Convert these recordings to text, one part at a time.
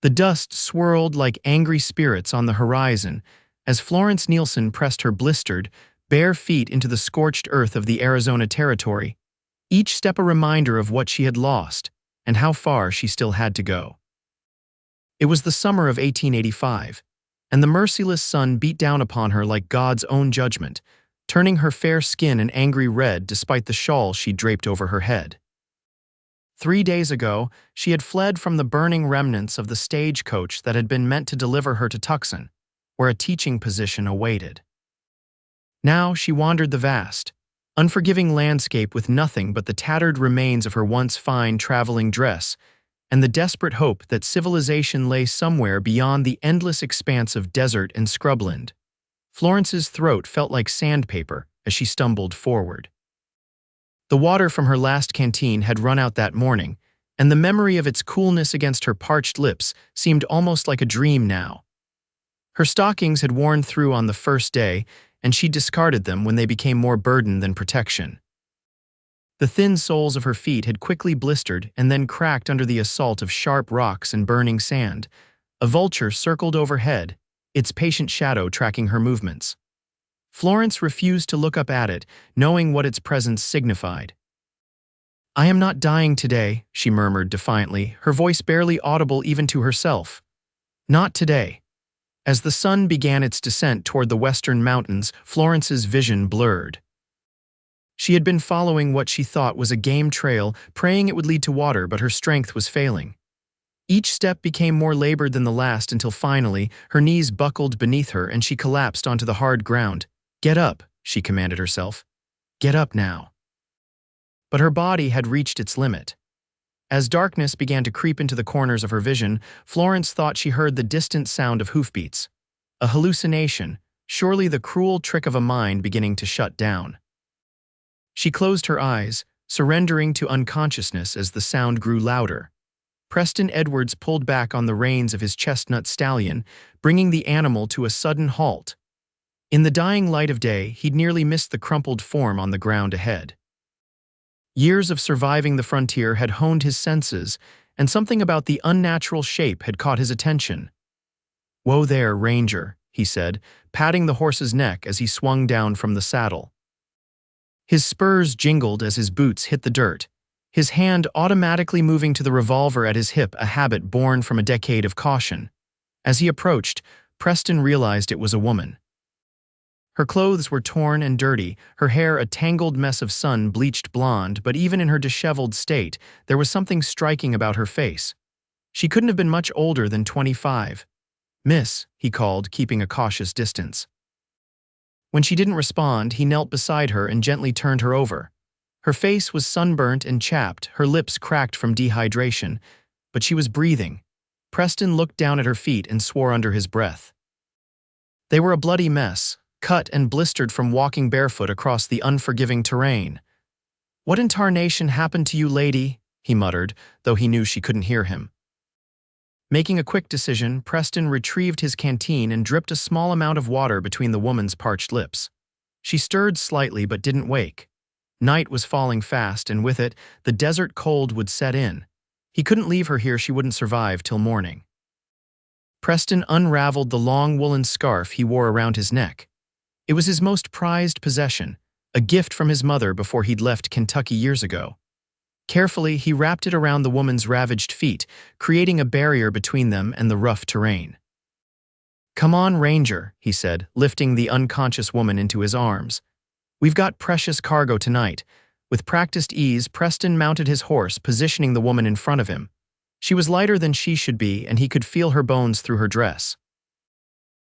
The dust swirled like angry spirits on the horizon as Florence Nielson pressed her blistered, bare feet into the scorched earth of the Arizona Territory, each step a reminder of what she had lost and how far she still had to go. It was the summer of 1885, and the merciless sun beat down upon her like God's own judgment, turning her fair skin an angry red despite the shawl she draped over her head. 3 days ago, she had fled from the burning remnants of the stagecoach that had been meant to deliver her to Tucson, where a teaching position awaited. Now she wandered the vast, unforgiving landscape with nothing but the tattered remains of her once fine traveling dress and the desperate hope that civilization lay somewhere beyond the endless expanse of desert and scrubland. Florence's throat felt like sandpaper as she stumbled forward. The water from her last canteen had run out that morning, and the memory of its coolness against her parched lips seemed almost like a dream now. Her stockings had worn through on the first day, and she discarded them when they became more burden than protection. The thin soles of her feet had quickly blistered and then cracked under the assault of sharp rocks and burning sand. A vulture circled overhead, its patient shadow tracking her movements. Florence refused to look up at it, knowing what its presence signified. "I am not dying today," she murmured defiantly, her voice barely audible even to herself. "Not today." As the sun began its descent toward the western mountains, Florence's vision blurred. She had been following what she thought was a game trail, praying it would lead to water, but her strength was failing. Each step became more labored than the last until finally, her knees buckled beneath her and she collapsed onto the hard ground. "Get up," she commanded herself. "Get up now." But her body had reached its limit. As darkness began to creep into the corners of her vision, Florence thought she heard the distant sound of hoofbeats. A hallucination, surely the cruel trick of a mind beginning to shut down. She closed her eyes, surrendering to unconsciousness as the sound grew louder. Preston Edwards pulled back on the reins of his chestnut stallion, bringing the animal to a sudden halt. In the dying light of day, he'd nearly missed the crumpled form on the ground ahead. Years of surviving the frontier had honed his senses, and something about the unnatural shape had caught his attention. "Whoa there, Ranger," he said, patting the horse's neck as he swung down from the saddle. His spurs jingled as his boots hit the dirt, his hand automatically moving to the revolver at his hip, a habit born from a decade of caution. As he approached, Preston realized it was a woman. Her clothes were torn and dirty, her hair a tangled mess of sun-bleached blonde, but even in her disheveled state, there was something striking about her face. She couldn't have been much older than 25. "Miss," he called, keeping a cautious distance. When she didn't respond, he knelt beside her and gently turned her over. Her face was sunburnt and chapped, her lips cracked from dehydration, but she was breathing. Preston looked down at her feet and swore under his breath. They were a bloody mess, cut and blistered from walking barefoot across the unforgiving terrain. "What in tarnation happened to you, lady?" he muttered, though he knew she couldn't hear him. Making a quick decision, Preston retrieved his canteen and dripped a small amount of water between the woman's parched lips. She stirred slightly but didn't wake. Night was falling fast, and with it, the desert cold would set in. He couldn't leave her here, she wouldn't survive till morning. Preston unraveled the long woolen scarf he wore around his neck. It was his most prized possession, a gift from his mother before he'd left Kentucky years ago. Carefully, he wrapped it around the woman's ravaged feet, creating a barrier between them and the rough terrain. "Come on, Ranger," he said, lifting the unconscious woman into his arms. "We've got precious cargo tonight." With practiced ease, Preston mounted his horse, positioning the woman in front of him. She was lighter than she should be, and he could feel her bones through her dress.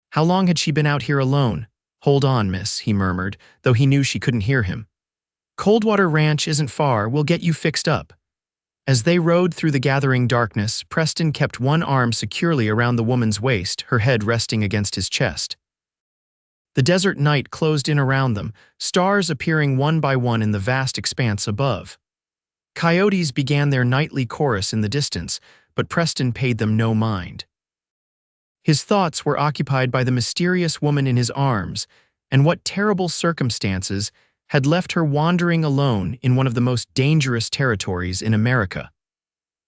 How long had she been out here alone? "Hold on, miss," he murmured, though he knew she couldn't hear him. "Coldwater Ranch isn't far, we'll get you fixed up." As they rode through the gathering darkness, Preston kept one arm securely around the woman's waist, her head resting against his chest. The desert night closed in around them, stars appearing one by one in the vast expanse above. Coyotes began their nightly chorus in the distance, but Preston paid them no mind. His thoughts were occupied by the mysterious woman in his arms, and what terrible circumstances had left her wandering alone in one of the most dangerous territories in America.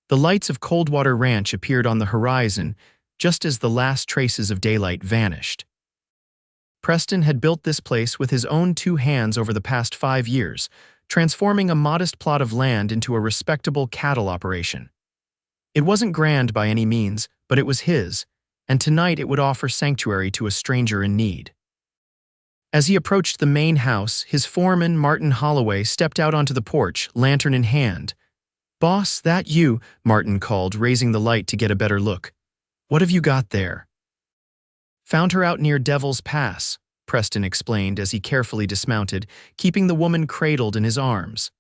The lights of Coldwater Ranch appeared on the horizon, just as the last traces of daylight vanished. Preston had built this place with his own 2 hands over the past 5 years, transforming a modest plot of land into a respectable cattle operation. It wasn't grand by any means, but it was his, and tonight it would offer sanctuary to a stranger in need. As he approached the main house, his foreman, Martin Holloway, stepped out onto the porch, lantern in hand. "Boss, that you?" Martin called, raising the light to get a better look. "What have you got there?" "Found her out near Devil's Pass," Preston explained as he carefully dismounted, keeping the woman cradled in his arms.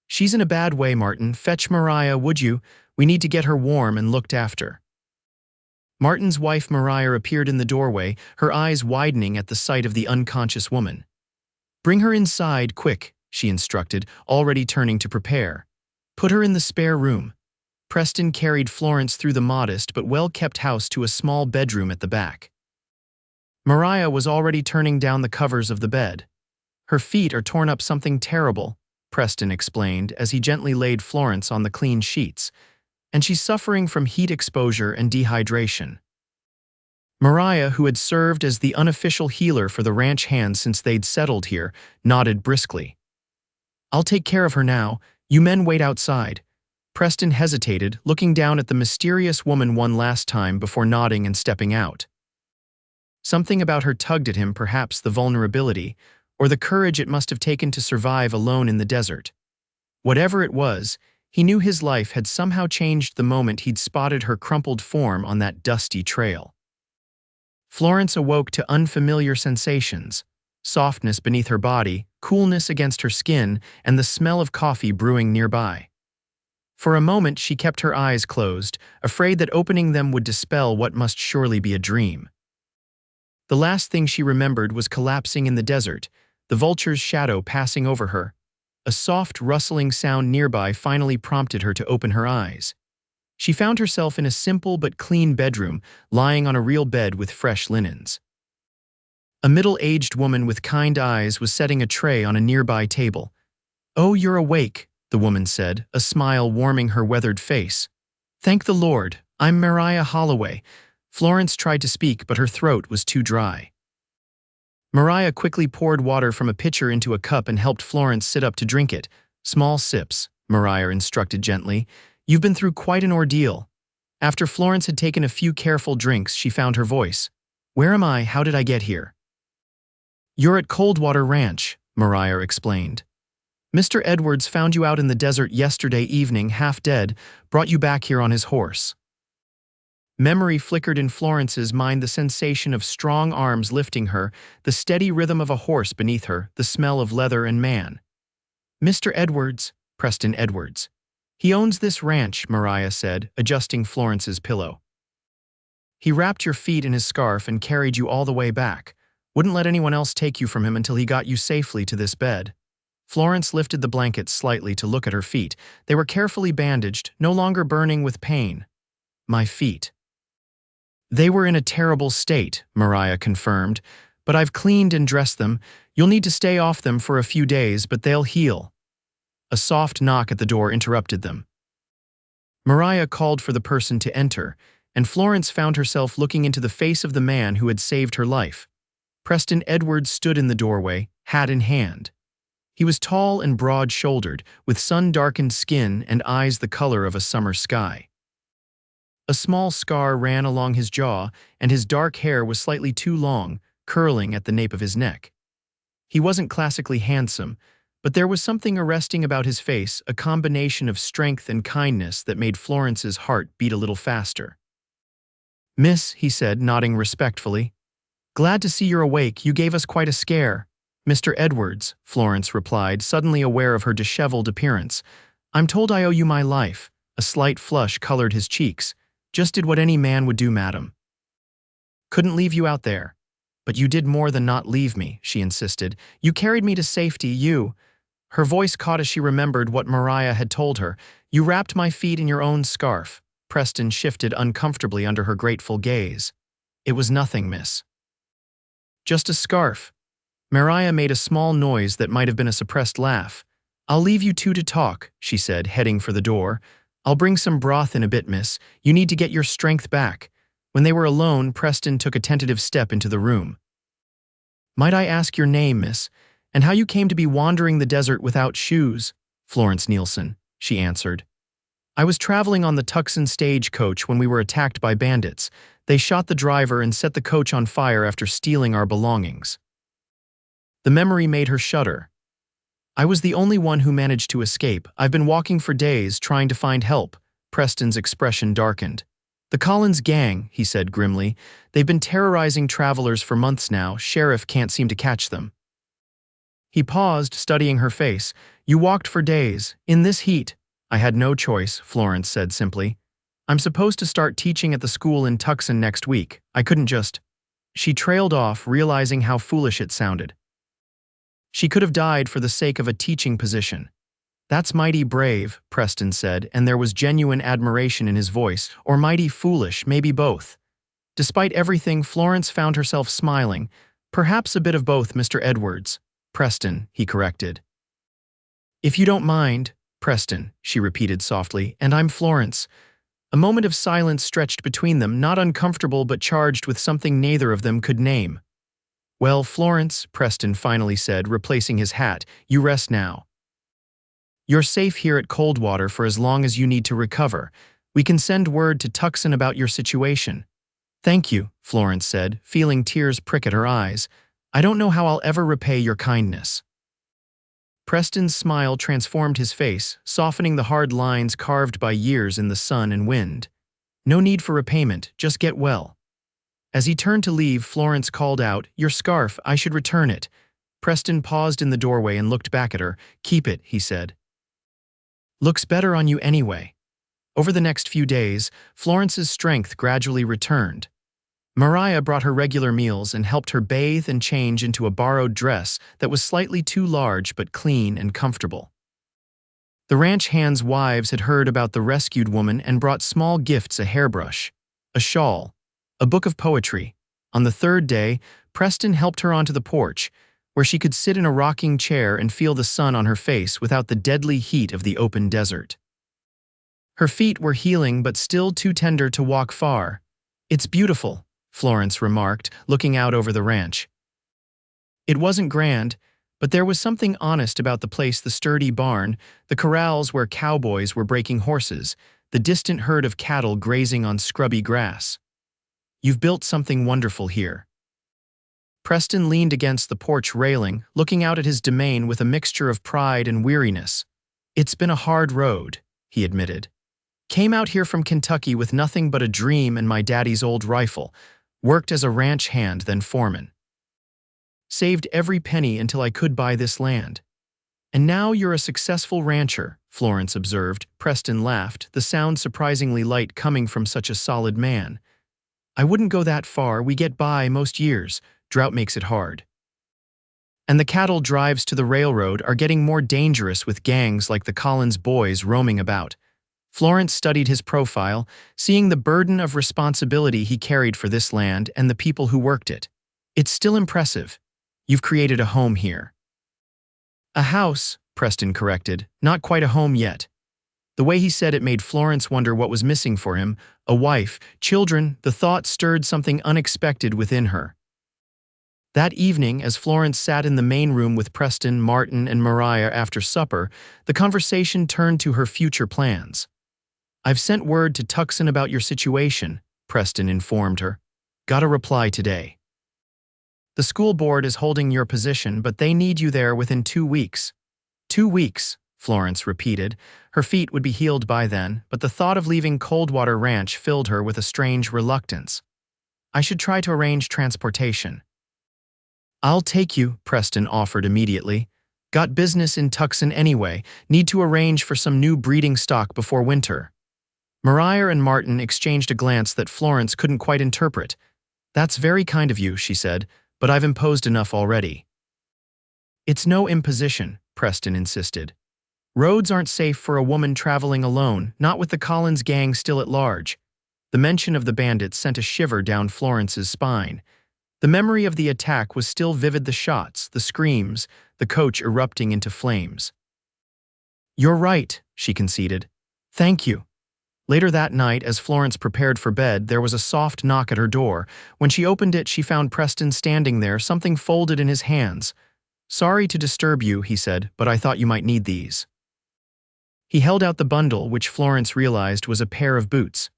"She's in a bad way, Martin. Fetch Mariah, would you? We need to get her warm and looked after." Martin's wife Mariah appeared in the doorway, her eyes widening at the sight of the unconscious woman. "Bring her inside, quick," she instructed, already turning to prepare. "Put her in the spare room." Preston carried Florence through the modest but well-kept house to a small bedroom at the back. Mariah was already turning down the covers of the bed. "Her feet are torn up something terrible," Preston explained as he gently laid Florence on the clean sheets, "and she's suffering from heat exposure and dehydration." Mariah, who had served as the unofficial healer for the ranch hands since they'd settled here, nodded briskly. "I'll take care of her now. You men wait outside." Preston hesitated, looking down at the mysterious woman one last time before nodding and stepping out. Something about her tugged at him, perhaps the vulnerability, or the courage it must have taken to survive alone in the desert. Whatever it was, he knew his life had somehow changed the moment he'd spotted her crumpled form on that dusty trail. Florence awoke to unfamiliar sensations: softness beneath her body, coolness against her skin, and the smell of coffee brewing nearby. For a moment she kept her eyes closed, afraid that opening them would dispel what must surely be a dream. The last thing she remembered was collapsing in the desert, the vulture's shadow passing over her. A soft, rustling sound nearby finally prompted her to open her eyes. She found herself in a simple but clean bedroom, lying on a real bed with fresh linens. A middle-aged woman with kind eyes was setting a tray on a nearby table. "Oh, you're awake," the woman said, a smile warming her weathered face. "Thank the Lord. I'm Mariah Holloway." Florence tried to speak, but her throat was too dry. Mariah quickly poured water from a pitcher into a cup and helped Florence sit up to drink it. "Small sips," Mariah instructed gently. "You've been through quite an ordeal." After Florence had taken a few careful drinks, she found her voice. "Where am I? How did I get here?" "You're at Coldwater Ranch," Mariah explained. "Mr. Edwards found you out in the desert yesterday evening, half dead, brought you back here on his horse." Memory flickered in Florence's mind, the sensation of strong arms lifting her, the steady rhythm of a horse beneath her, the smell of leather and man. "Mr. Edwards," Preston Edwards. "He owns this ranch," Mariah said, adjusting Florence's pillow. "He wrapped your feet in his scarf and carried you all the way back. Wouldn't let anyone else take you from him until he got you safely to this bed." Florence lifted the blankets slightly to look at her feet. They were carefully bandaged, no longer burning with pain. "My feet." "They were in a terrible state," Mariah confirmed, "but I've cleaned and dressed them. You'll need to stay off them for a few days, but they'll heal." A soft knock at the door interrupted them. Mariah called for the person to enter, and Florence found herself looking into the face of the man who had saved her life. Preston Edwards stood in the doorway, hat in hand. He was tall and broad-shouldered, with sun-darkened skin and eyes the color of a summer sky. A small scar ran along his jaw, and his dark hair was slightly too long, curling at the nape of his neck. He wasn't classically handsome, but there was something arresting about his face, a combination of strength and kindness that made Florence's heart beat a little faster. "Miss," he said, nodding respectfully. "Glad to see you're awake. You gave us quite a scare." "Mr. Edwards," Florence replied, suddenly aware of her disheveled appearance. "I'm told I owe you my life." A slight flush colored his cheeks. "Just did what any man would do, madam." "Couldn't leave you out there." "But you did more than not leave me," she insisted. "You carried me to safety, you—" Her voice caught as she remembered what Mariah had told her. "You wrapped my feet in your own scarf." Preston shifted uncomfortably under her grateful gaze. "It was nothing, miss." "Just a scarf." Mariah made a small noise that might have been a suppressed laugh. "I'll leave you two to talk," she said, heading for the door. I'll bring some broth in a bit, miss. You need to get your strength back." When they were alone, Preston took a tentative step into the room. "Might I ask your name, miss, and how you came to be wandering the desert without shoes?" "Florence Nielson," she answered. "I was traveling on the Tucson stagecoach when we were attacked by bandits. They shot the driver and set the coach on fire after stealing our belongings." The memory made her shudder. "I was the only one who managed to escape. I've been walking for days, trying to find help." Preston's expression darkened. "The Collins gang," he said grimly. "They've been terrorizing travelers for months now. Sheriff can't seem to catch them." He paused, studying her face. "You walked for days, in this heat." "I had no choice," Florence said simply. "I'm supposed to start teaching at the school in Tucson next week. I couldn't just—" She trailed off, realizing how foolish it sounded. She could have died for the sake of a teaching position. "That's mighty brave," Preston said, and there was genuine admiration in his voice. "Or mighty foolish, maybe both." Despite everything, Florence found herself smiling. "Perhaps a bit of both, Mr. Edwards." "Preston," he corrected. "If you don't mind." "Preston," she repeated softly, "and I'm Florence." A moment of silence stretched between them, not uncomfortable but charged with something neither of them could name. "Well, Florence," Preston finally said, replacing his hat, "you rest now. You're safe here at Coldwater for as long as you need to recover. We can send word to Tucson about your situation." "Thank you," Florence said, feeling tears prick at her eyes. "I don't know how I'll ever repay your kindness." Preston's smile transformed his face, softening the hard lines carved by years in the sun and wind. "No need for repayment, just get well." As he turned to leave, Florence called out, "Your scarf, I should return it." Preston paused in the doorway and looked back at her. "Keep it," he said. "Looks better on you anyway." Over the next few days, Florence's strength gradually returned. Mariah brought her regular meals and helped her bathe and change into a borrowed dress that was slightly too large but clean and comfortable. The ranch hands' wives had heard about the rescued woman and brought small gifts: a hairbrush, a shawl, a book of poetry. On the third day, Preston helped her onto the porch, where she could sit in a rocking chair and feel the sun on her face without the deadly heat of the open desert. Her feet were healing but still too tender to walk far. "It's beautiful," Florence remarked, looking out over the ranch. It wasn't grand, but there was something honest about the place: the sturdy barn, the corrals where cowboys were breaking horses, the distant herd of cattle grazing on scrubby grass. "You've built something wonderful here." Preston leaned against the porch railing, looking out at his domain with a mixture of pride and weariness. "It's been a hard road," he admitted. "Came out here from Kentucky with nothing but a dream and my daddy's old rifle. Worked as a ranch hand, then foreman. Saved every penny until I could buy this land." "And now you're a successful rancher," Florence observed. Preston laughed, the sound surprisingly light coming from such a solid man. "I wouldn't go that far. We get by most years. Drought makes it hard. And the cattle drives to the railroad are getting more dangerous with gangs like the Collins boys roaming about." Florence studied his profile, seeing the burden of responsibility he carried for this land and the people who worked it. "It's still impressive. You've created a home here." "A house," Preston corrected, "not quite a home yet." The way he said it made Florence wonder what was missing for him: a wife, children. The thought stirred something unexpected within her. That evening, as Florence sat in the main room with Preston, Martin, and Mariah after supper, the conversation turned to her future plans. "I've sent word to Tucson about your situation," Preston informed her. "Got a reply today. The school board is holding your position, but they need you there within 2 weeks." 2 weeks, Florence repeated. Her feet would be healed by then, but the thought of leaving Coldwater Ranch filled her with a strange reluctance. "I should try to arrange transportation." "I'll take you," Preston offered immediately. "Got business in Tucson anyway. Need to arrange for some new breeding stock before winter." Mariah and Martin exchanged a glance that Florence couldn't quite interpret. "That's very kind of you," she said, "but I've imposed enough already." "It's no imposition," Preston insisted. "Roads aren't safe for a woman traveling alone, not with the Collins gang still at large." The mention of the bandits sent a shiver down Florence's spine. The memory of the attack was still vivid: the shots, the screams, the coach erupting into flames. "You're right," she conceded. "Thank you." Later that night, as Florence prepared for bed, there was a soft knock at her door. When she opened it, she found Preston standing there, something folded in his hands. "Sorry to disturb you," he said, "but I thought you might need these." He held out the bundle, which Florence realized was a pair of boots.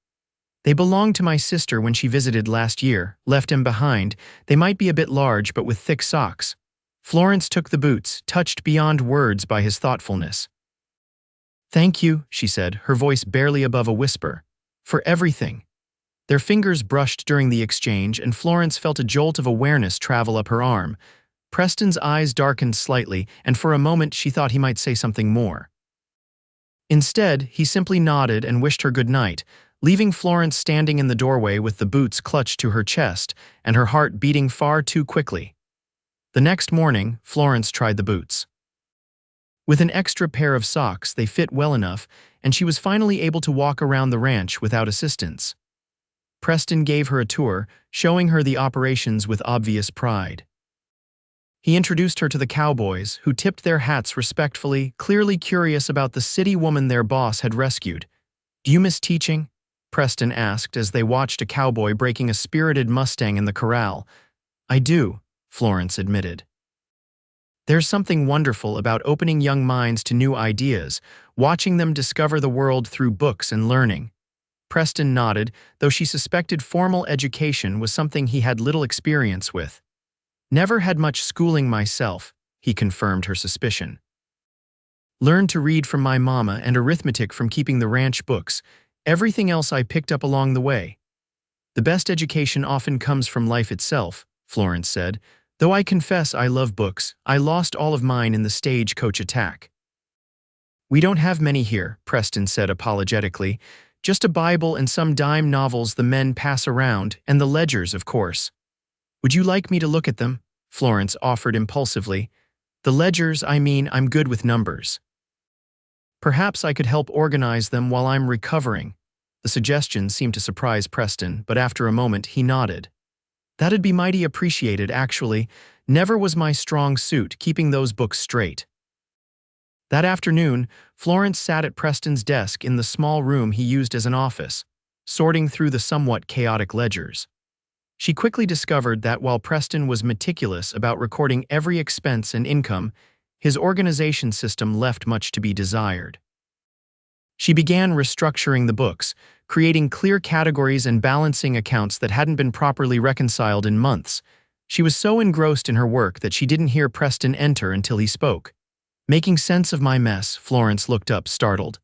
"They belonged to my sister when she visited last year, left him behind. They might be a bit large, but with thick socks." Florence took the boots, touched beyond words by his thoughtfulness. "Thank you," she said, her voice barely above a whisper. "For everything." Their fingers brushed during the exchange, and Florence felt a jolt of awareness travel up her arm. Preston's eyes darkened slightly, and for a moment she thought he might say something more. Instead, he simply nodded and wished her good night, leaving Florence standing in the doorway with the boots clutched to her chest and her heart beating far too quickly. The next morning, Florence tried the boots. With an extra pair of socks, they fit well enough, and she was finally able to walk around the ranch without assistance. Preston gave her a tour, showing her the operations with obvious pride. He introduced her to the Cowboys, who tipped their hats respectfully, clearly curious about the city woman their boss had rescued. "Do you miss teaching?" Preston asked as they watched a cowboy breaking a spirited Mustang in the corral. "I do," Florence admitted. "There's something wonderful about opening young minds to new ideas, watching them discover the world through books and learning." Preston nodded, though she suspected formal education was something he had little experience with. "Never had much schooling myself," he confirmed her suspicion. "Learned to read from my mama and arithmetic from keeping the ranch books. Everything else I picked up along the way." "The best education often comes from life itself," Florence said. "Though I confess I love books, I lost all of mine in the stagecoach attack." "We don't have many here," Preston said apologetically. "Just a Bible and some dime novels the men pass around, and the ledgers, of course." "Would you like me to look at them?" Florence offered impulsively. "The ledgers, I mean, I'm good with numbers." "Perhaps I could help organize them while I'm recovering." The suggestion seemed to surprise Preston, but after a moment he nodded. "That'd be mighty appreciated, actually. Never was my strong suit, keeping those books straight." That afternoon, Florence sat at Preston's desk in the small room he used as an office, sorting through the somewhat chaotic ledgers. She quickly discovered that while Preston was meticulous about recording every expense and income, his organization system left much to be desired. She began restructuring the books, creating clear categories and balancing accounts that hadn't been properly reconciled in months. She was so engrossed in her work that she didn't hear Preston enter until he spoke. "Making sense of my mess," Florence looked up, startled.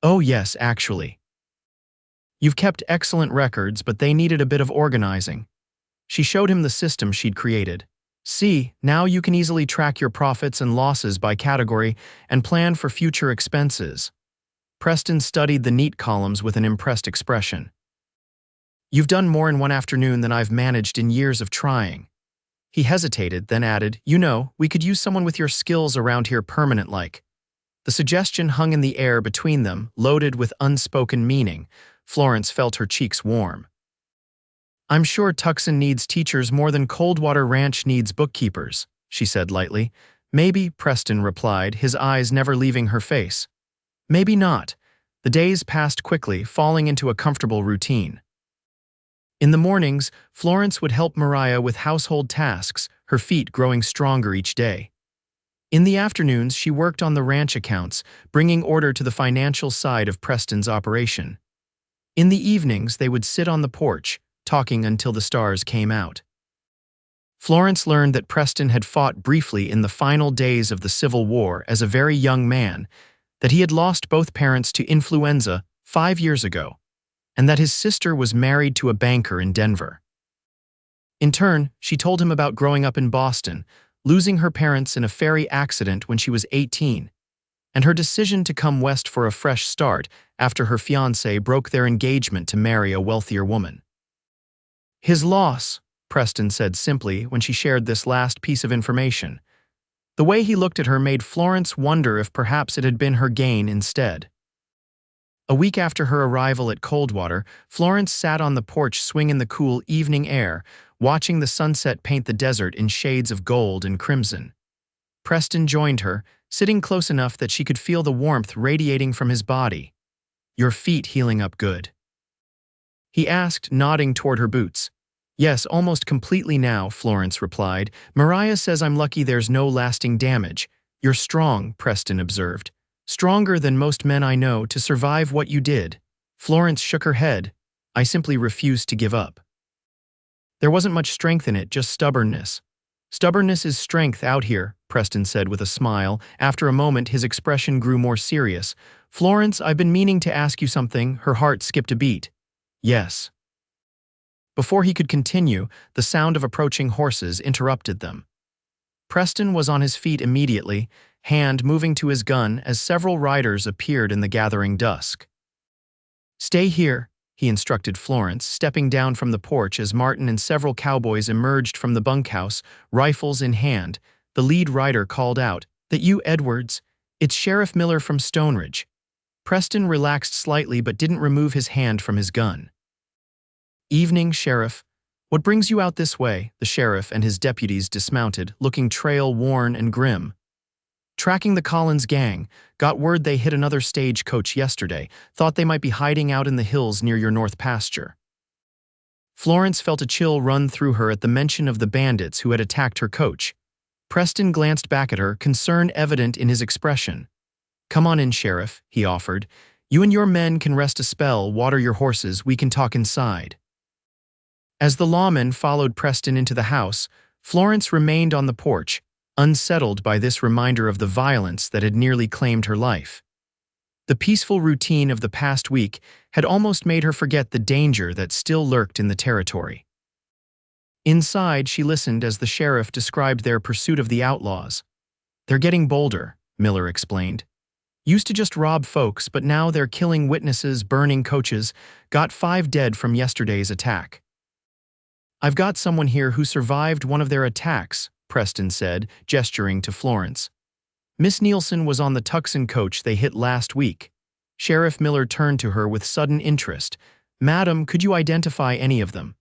"Oh yes, actually. You've kept excellent records, but they needed a bit of organizing." She showed him the system she'd created. "See, now you can easily track your profits and losses by category and plan for future expenses." Preston studied the neat columns with an impressed expression. "You've done more in one afternoon than I've managed in years of trying." He hesitated, then added, "You know, we could use someone with your skills around here permanent-like." The suggestion hung in the air between them, loaded with unspoken meaning. Florence felt her cheeks warm. "I'm sure Tucson needs teachers more than Coldwater Ranch needs bookkeepers," she said lightly. "Maybe," Preston replied, his eyes never leaving her face. "Maybe not." The days passed quickly, falling into a comfortable routine. In the mornings, Florence would help Mariah with household tasks, her feet growing stronger each day. In the afternoons, she worked on the ranch accounts, bringing order to the financial side of Preston's operation. In the evenings, they would sit on the porch, talking until the stars came out. Florence learned that Preston had fought briefly in the final days of the Civil War as a very young man, that he had lost both parents to influenza 5 years ago, and that his sister was married to a banker in Denver. In turn, she told him about growing up in Boston, losing her parents in a ferry accident when she was 18, and her decision to come west for a fresh start after her fiancé broke their engagement to marry a wealthier woman. "His loss," Preston said simply when she shared this last piece of information. The way he looked at her made Florence wonder if perhaps it had been her gain instead. A week after her arrival at Coldwater, Florence sat on the porch swing in the cool evening air, watching the sunset paint the desert in shades of gold and crimson. Preston joined her, sitting close enough that she could feel the warmth radiating from his body. Your feet healing up good?" he asked, nodding toward her boots. "Yes, almost completely now," Florence replied. "Mariah says I'm lucky there's no lasting damage." "You're strong," Preston observed. "Stronger than most men I know to survive what you did." Florence shook her head. "I simply refused to give up." There wasn't much strength in it, just stubbornness. "Stubbornness is strength out here," Preston said with a smile. After a moment, his expression grew more serious. "Florence, I've been meaning to ask you something." Her heart skipped a beat. "Yes." Before he could continue, the sound of approaching horses interrupted them. Preston was on his feet immediately, hand moving to his gun as several riders appeared in the gathering dusk. "Stay here," he instructed Florence, stepping down from the porch as Martin and several cowboys emerged from the bunkhouse, rifles in hand. The lead rider called out, "That you, Edwards? It's Sheriff Miller from Stoneridge." Preston relaxed slightly but didn't remove his hand from his gun. "Evening, Sheriff. What brings you out this way?" The sheriff and his deputies dismounted, looking trail-worn and grim. "Tracking the Collins gang. Got word they hit another stagecoach yesterday. Thought they might be hiding out in the hills near your north pasture." Florence felt a chill run through her at the mention of the bandits who had attacked her coach. Preston glanced back at her, concern evident in his expression. "Come on in, Sheriff," he offered. "You and your men can rest a spell, water your horses, we can talk inside." As the lawmen followed Preston into the house, Florence remained on the porch, unsettled by this reminder of the violence that had nearly claimed her life. The peaceful routine of the past week had almost made her forget the danger that still lurked in the territory. Inside, she listened as the sheriff described their pursuit of the outlaws. "They're getting bolder," Miller explained. "Used to just rob folks, but now they're killing witnesses, burning coaches. Got 5 dead from yesterday's attack." "I've got someone here who survived one of their attacks," Preston said, gesturing to Florence. "Miss Nielson was on the Tucson coach they hit last week." Sheriff Miller turned to her with sudden interest. "Madam, could you identify any of them?"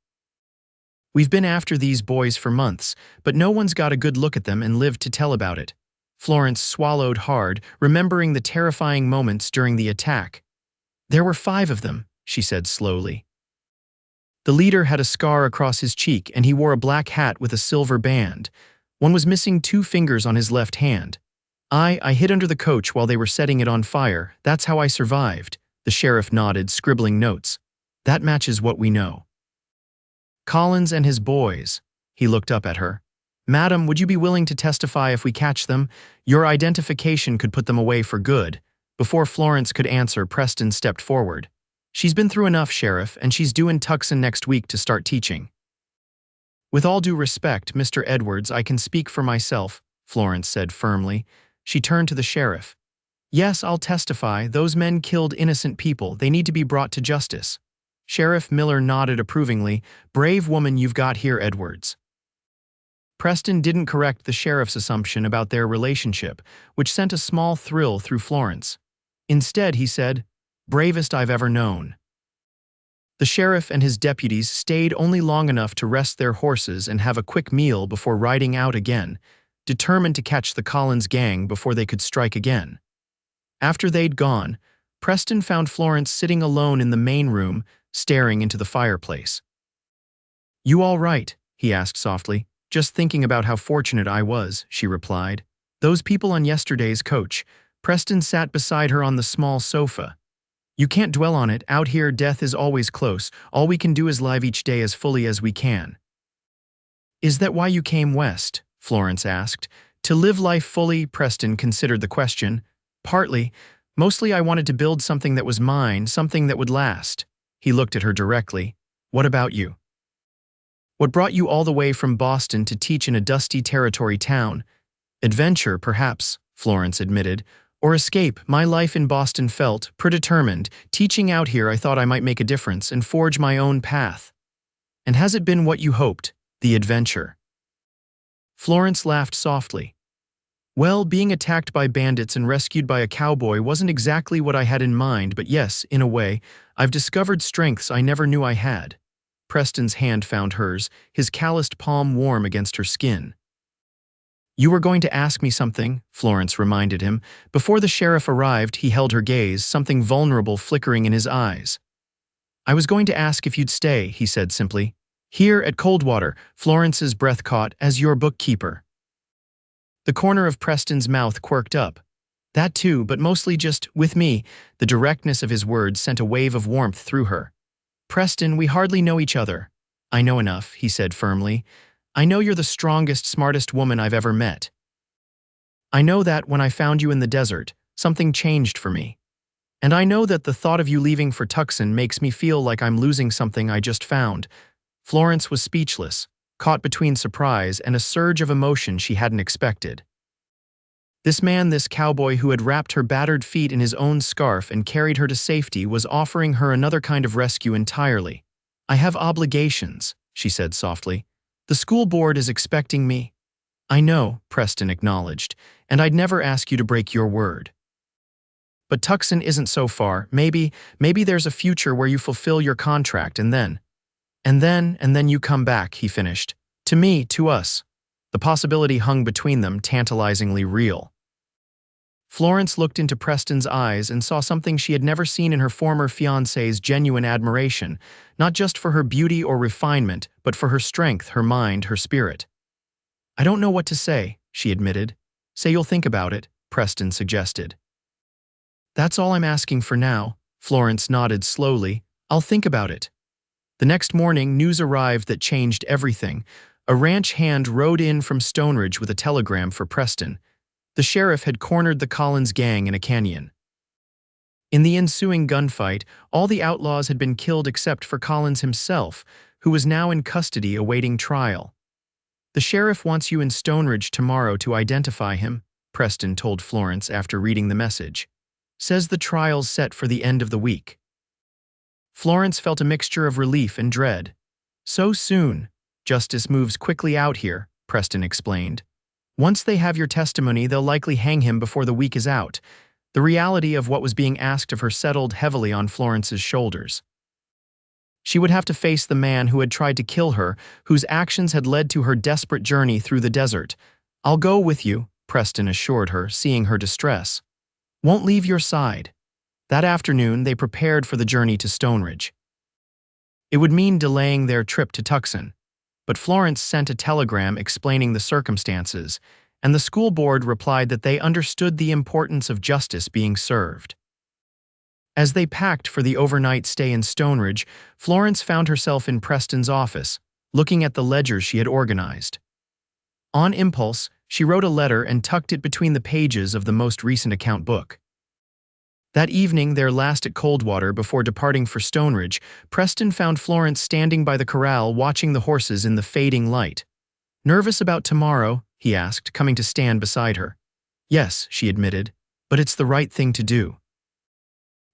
"We've been after these boys for months, but no one's got a good look at them and lived to tell about it." Florence swallowed hard, remembering the terrifying moments during the attack. "There were 5 of them," she said slowly. The leader had a scar across his cheek and he wore a black hat with a silver band. One was missing 2 fingers on his left hand. I hid under the coach while they were setting it on fire. That's how I survived." The sheriff nodded, scribbling notes. "That matches what we know." "Collins and his boys." He looked up at her. "Madam, would you be willing to testify if we catch them? Your identification could put them away for good." Before Florence could answer, Preston stepped forward. "She's been through enough, Sheriff, and she's due in Tucson next week to start teaching." "With all due respect, Mr. Edwards, I can speak for myself," Florence said firmly. She turned to the sheriff. "Yes, I'll testify. Those men killed innocent people. They need to be brought to justice." Sheriff Miller nodded approvingly. "Brave woman you've got here, Edwards." Preston didn't correct the sheriff's assumption about their relationship, which sent a small thrill through Florence. Instead, he said, "Bravest I've ever known." The sheriff and his deputies stayed only long enough to rest their horses and have a quick meal before riding out again, determined to catch the Collins gang before they could strike again. After they'd gone, Preston found Florence sitting alone in the main room, staring into the fireplace. "You all right?" he asked softly. "Just thinking about how fortunate I was," she replied. "Those people on yesterday's coach." Preston sat beside her on the small sofa. "You can't dwell on it. Out here, death is always close. All we can do is live each day as fully as we can." "Is that why you came west?" Florence asked. "To live life fully," Preston considered the question. "Partly. Mostly I wanted to build something that was mine, something that would last." He looked at her directly. "What about you? What brought you all the way from Boston to teach in a dusty territory town?" "Adventure, perhaps," Florence admitted. "Or escape. My life in Boston felt predetermined. Teaching out here, I thought I might make a difference and forge my own path." "And has it been what you hoped? The adventure?" Florence laughed softly. "Well, being attacked by bandits and rescued by a cowboy wasn't exactly what I had in mind, but yes, in a way, I've discovered strengths I never knew I had." Preston's hand found hers, his calloused palm warm against her skin. You were going to ask me something, Florence reminded him. Before the sheriff arrived, he held her gaze, something vulnerable flickering in his eyes. I was going to ask if you'd stay, he said simply. Here at Coldwater, Florence's breath caught, as your bookkeeper. The corner of Preston's mouth quirked up. That too, but mostly just, with me. The directness of his words sent a wave of warmth through her. Preston, we hardly know each other. I know enough, he said firmly. I know you're the strongest, smartest woman I've ever met. I know that when I found you in the desert, something changed for me. And I know that the thought of you leaving for Tucson makes me feel like I'm losing something I just found. Florence was speechless, caught between surprise and a surge of emotion she hadn't expected. This man, this cowboy who had wrapped her battered feet in his own scarf and carried her to safety, was offering her another kind of rescue entirely. I have obligations, she said softly. The school board is expecting me. I know, Preston acknowledged, and I'd never ask you to break your word. But Tucson isn't so far. Maybe there's a future where you fulfill your contract and then you come back, he finished. To me, to us. The possibility hung between them, tantalizingly real. Florence looked into Preston's eyes and saw something she had never seen in her former fiancé's: genuine admiration, not just for her beauty or refinement, but for her strength, her mind, her spirit. I don't know what to say, she admitted. Say you'll think about it, Preston suggested. That's all I'm asking for now, Florence nodded slowly. I'll think about it. The next morning, news arrived that changed everything. A ranch hand rode in from Stonebridge with a telegram for Preston. The sheriff had cornered the Collins gang in a canyon. In the ensuing gunfight, all the outlaws had been killed except for Collins himself, who was now in custody awaiting trial. The sheriff wants you in Stonebridge tomorrow to identify him, Preston told Florence after reading the message. Says the trial's set for the end of the week. Florence felt a mixture of relief and dread. So soon. Justice moves quickly out here, Preston explained. Once they have your testimony, they'll likely hang him before the week is out. The reality of what was being asked of her settled heavily on Florence's shoulders. She would have to face the man who had tried to kill her, whose actions had led to her desperate journey through the desert. I'll go with you, Preston assured her, seeing her distress. Won't leave your side. That afternoon, they prepared for the journey to Stonebridge. It would mean delaying their trip to Tucson, but Florence sent a telegram explaining the circumstances, and the school board replied that they understood the importance of justice being served. As they packed for the overnight stay in Stonebridge, Florence found herself in Preston's office, looking at the ledger she had organized. On impulse, she wrote a letter and tucked it between the pages of the most recent account book. That evening, their last at Coldwater before departing for Stonebridge, Preston found Florence standing by the corral watching the horses in the fading light. Nervous about tomorrow? He asked, coming to stand beside her. Yes, she admitted, but it's the right thing to do.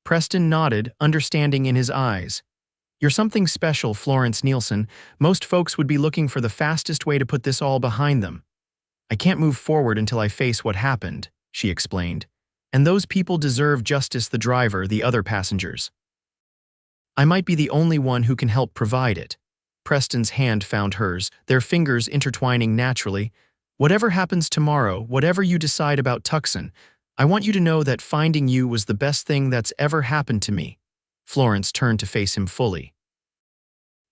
Preston nodded, understanding in his eyes. You're something special, Florence Nielson. Most folks would be looking for the fastest way to put this all behind them. I can't move forward until I face what happened, she explained. And those people deserve justice, the driver, the other passengers. I might be the only one who can help provide it. Preston's hand found hers, their fingers intertwining naturally. Whatever happens tomorrow, whatever you decide about Tucson, I want you to know that finding you was the best thing that's ever happened to me. Florence turned to face him fully.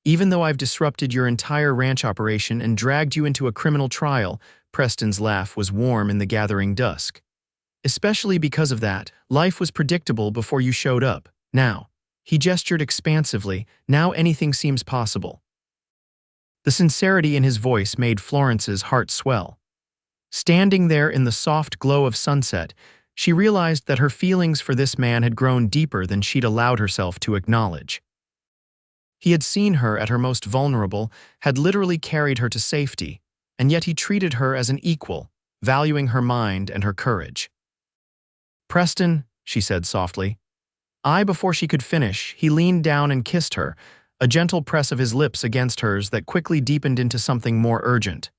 Even though I've disrupted your entire ranch operation and dragged you into a criminal trial, Preston's laugh was warm in the gathering dusk. Especially because of that, life was predictable before you showed up. Now, he gestured expansively, now anything seems possible. The sincerity in his voice made Florence's heart swell. Standing there in the soft glow of sunset, she realized that her feelings for this man had grown deeper than she'd allowed herself to acknowledge. He had seen her at her most vulnerable, had literally carried her to safety, and yet he treated her as an equal, valuing her mind and her courage. Preston, she said softly. Before she could finish, he leaned down and kissed her, a gentle press of his lips against hers that quickly deepened into something more urgent.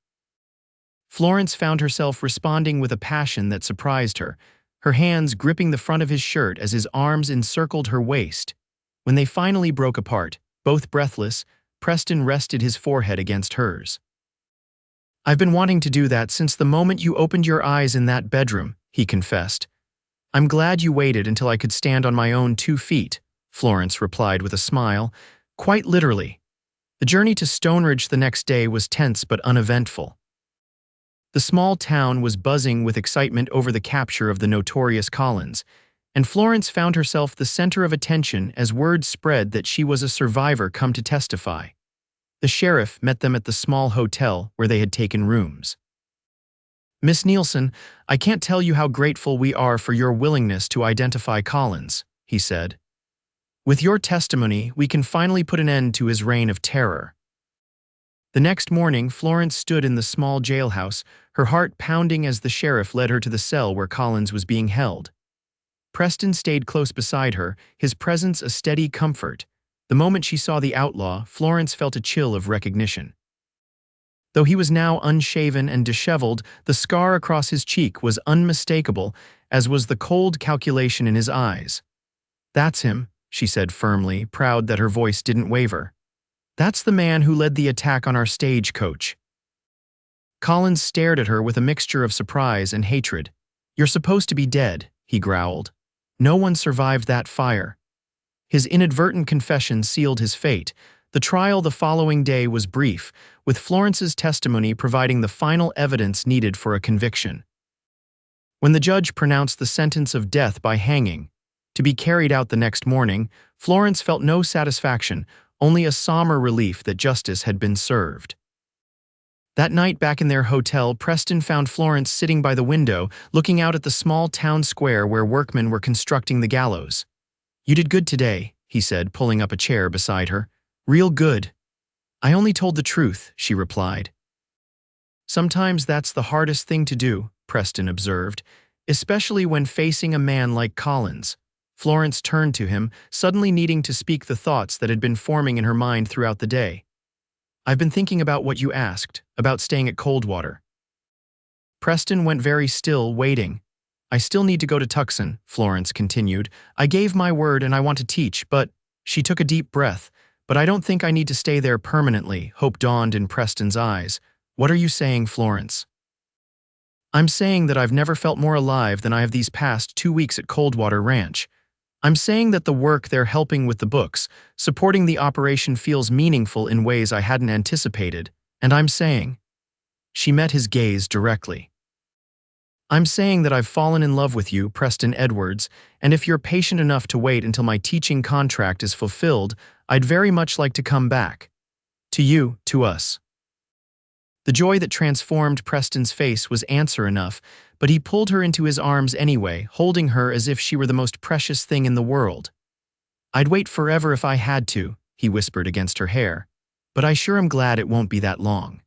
Florence found herself responding with a passion that surprised her, her hands gripping the front of his shirt as his arms encircled her waist. When they finally broke apart, both breathless, Preston rested his forehead against hers. I've been wanting to do that since the moment you opened your eyes in that bedroom, he confessed. I'm glad you waited until I could stand on my own 2 feet, Florence replied with a smile. Quite literally. The journey to Stoneridge the next day was tense but uneventful. The small town was buzzing with excitement over the capture of the notorious Collins, and Florence found herself the center of attention as word spread that she was a survivor come to testify. The sheriff met them at the small hotel where they had taken rooms. Miss Nielson, I can't tell you how grateful we are for your willingness to identify Collins, he said. With your testimony, we can finally put an end to his reign of terror. The next morning, Florence stood in the small jailhouse, her heart pounding as the sheriff led her to the cell where Collins was being held. Preston stayed close beside her, his presence a steady comfort. The moment she saw the outlaw, Florence felt a chill of recognition. Though he was now unshaven and disheveled, the scar across his cheek was unmistakable, as was the cold calculation in his eyes. That's him, she said firmly, proud that her voice didn't waver. That's the man who led the attack on our stagecoach. Collins stared at her with a mixture of surprise and hatred. You're supposed to be dead, he growled. No one survived that fire. His inadvertent confession sealed his fate. The trial the following day was brief, with Florence's testimony providing the final evidence needed for a conviction. When the judge pronounced the sentence of death by hanging, to be carried out the next morning, Florence felt no satisfaction, only a somber relief that justice had been served. That night back in their hotel, Preston found Florence sitting by the window, looking out at the small town square where workmen were constructing the gallows. You did good today, he said, pulling up a chair beside her. Real good. I only told the truth, she replied. Sometimes that's the hardest thing to do, Preston observed, especially when facing a man like Collins. Florence turned to him, suddenly needing to speak the thoughts that had been forming in her mind throughout the day. I've been thinking about what you asked, about staying at Coldwater. Preston went very still, waiting. I still need to go to Tucson, Florence continued. I gave my word and I want to teach, but… She took a deep breath. But I don't think I need to stay there permanently, hope dawned in Preston's eyes. What are you saying, Florence? I'm saying that I've never felt more alive than I have these past 2 weeks at Coldwater Ranch. I'm saying that the work they're helping with the books, supporting the operation feels meaningful in ways I hadn't anticipated, and I'm saying… She met his gaze directly. I'm saying that I've fallen in love with you, Preston Edwards, and if you're patient enough to wait until my teaching contract is fulfilled, I'd very much like to come back. To you, to us. The joy that transformed Preston's face was answer enough, but he pulled her into his arms anyway, holding her as if she were the most precious thing in the world. I'd wait forever if I had to, he whispered against her hair, but I sure am glad it won't be that long.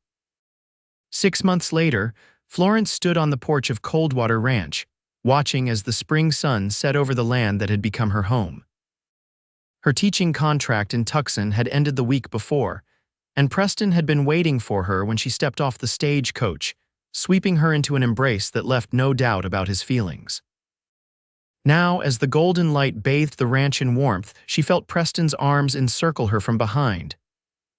6 months later, Florence stood on the porch of Coldwater Ranch, watching as the spring sun set over the land that had become her home. Her teaching contract in Tucson had ended the week before, and Preston had been waiting for her when she stepped off the stagecoach, sweeping her into an embrace that left no doubt about his feelings. Now, as the golden light bathed the ranch in warmth, she felt Preston's arms encircle her from behind.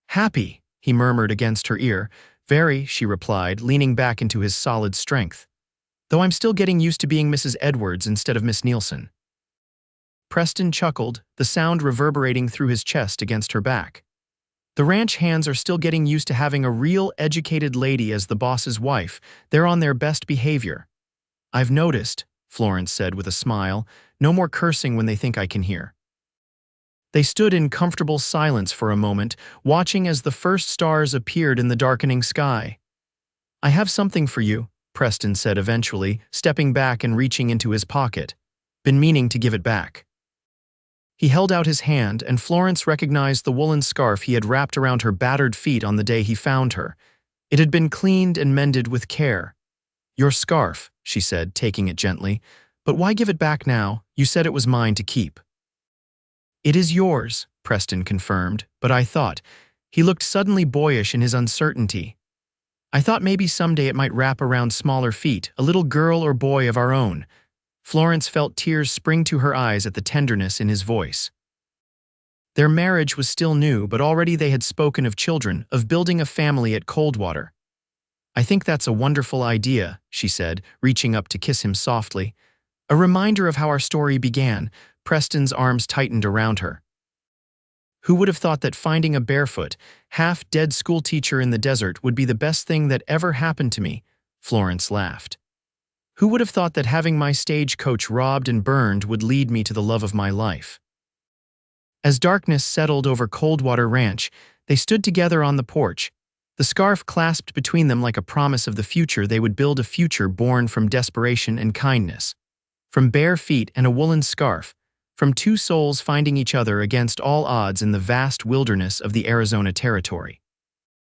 Happy, he murmured against her ear. Very, she replied, leaning back into his solid strength. Though I'm still getting used to being Mrs. Edwards instead of Miss Nielson. Preston chuckled, the sound reverberating through his chest against her back. The ranch hands are still getting used to having a real educated lady as the boss's wife. They're on their best behavior. I've noticed, Florence said with a smile, no more cursing when they think I can hear. They stood in comfortable silence for a moment, watching as the first stars appeared in the darkening sky. I have something for you, Preston said eventually, stepping back and reaching into his pocket. Been meaning to give it back. He held out his hand, and Florence recognized the woolen scarf he had wrapped around her battered feet on the day he found her. It had been cleaned and mended with care. Your scarf, she said, taking it gently. But why give it back now? You said it was mine to keep. It is yours, Preston confirmed, but I thought… He looked suddenly boyish in his uncertainty. I thought maybe someday it might wrap around smaller feet, a little girl or boy of our own. Florence felt tears spring to her eyes at the tenderness in his voice. Their marriage was still new, but already they had spoken of children, of building a family at Coldwater. "I think that's a wonderful idea," she said, reaching up to kiss him softly. A reminder of how our story began, Preston's arms tightened around her. Who would have thought that finding a barefoot, half-dead schoolteacher in the desert would be the best thing that ever happened to me? Florence laughed. Who would have thought that having my stagecoach robbed and burned would lead me to the love of my life? As darkness settled over Coldwater Ranch, they stood together on the porch, the scarf clasped between them like a promise of the future. They would build a future born from desperation and kindness. From bare feet and a woolen scarf, from two souls finding each other against all odds in the vast wilderness of the Arizona Territory.